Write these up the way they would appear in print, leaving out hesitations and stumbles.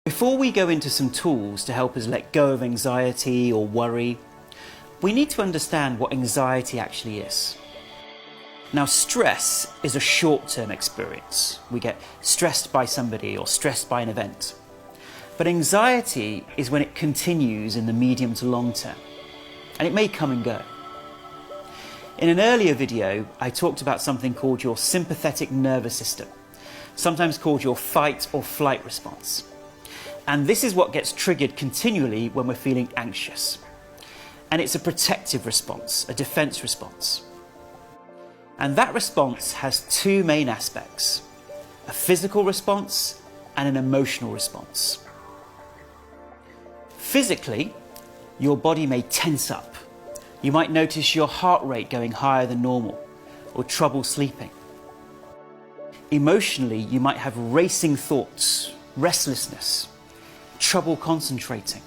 Before we go into some tools to help us let go of anxiety or worry, we need to understand what anxiety actually is. Now, stress is a short-term experience. We get stressed by somebody or stressed by an event. But anxiety is when it continues in the medium to long term, and it may come and go. In an earlier video, I talked about something called your sympathetic nervous system, sometimes called your fight or flight response. And this is what gets triggered continually when we're feeling anxious. And it's a protective response, a defense response. And that response has two main aspects: a physical response and an emotional response. Physically, your body may tense up. You might notice your heart rate going higher than normal, or trouble sleeping. Emotionally, you might have racing thoughts, restlessness, trouble concentrating.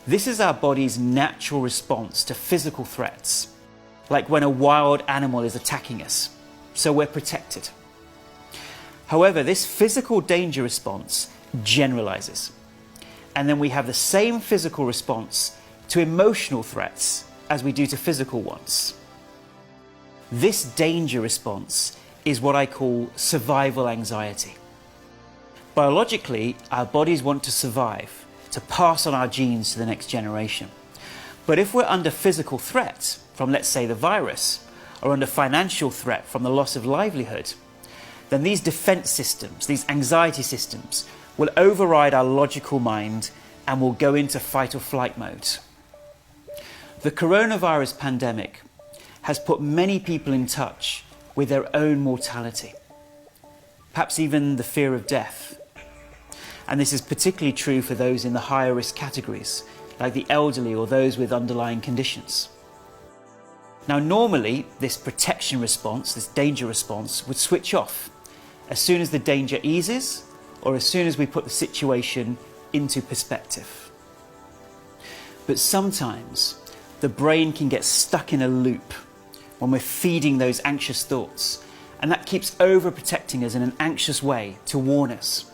This is our body's natural response to physical threats, like when a wild animal is attacking us, so we're protected. However, this physical danger response generalizes, and then we have the same physical response to emotional threats as we do to physical ones. This danger response is what I call survival anxiety. Biologically, our bodies want to survive, to pass on our genes to the next generation. But if we're under physical threat from, let's say, the virus, or under financial threat from the loss of livelihood, then these defense systems, these anxiety systems, will override our logical mind and will go into fight or flight mode. The coronavirus pandemic has put many people in touch with their own mortality, perhaps even the fear of death. And this is particularly true for those in the higher risk categories, like the elderly or those with underlying conditions. Now, normally, this protection response, this danger response, would switch off as soon as the danger eases or as soon as we put the situation into perspective. But sometimes the brain can get stuck in a loop when we're feeding those anxious thoughts, and that keeps overprotecting us in an anxious way to warn us.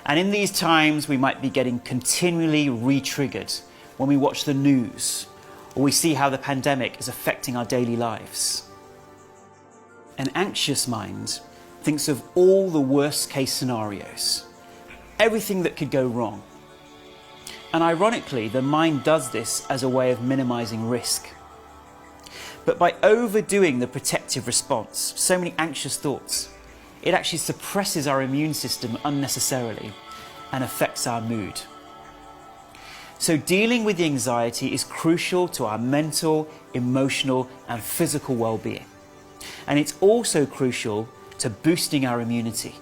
And in these times, we might be getting continually re-triggered when we watch the news or we see how the pandemic is affecting our daily lives. An anxious mind thinks of all the worst case scenarios, everything that could go wrong. And ironically, the mind does this as a way of minimizing risk. But by overdoing the protective response, so many anxious thoughts, it actually suppresses our immune system unnecessarily and affects our mood. So dealing with the anxiety is crucial to our mental, emotional, and physical well-being. And it's also crucial to boosting our immunity.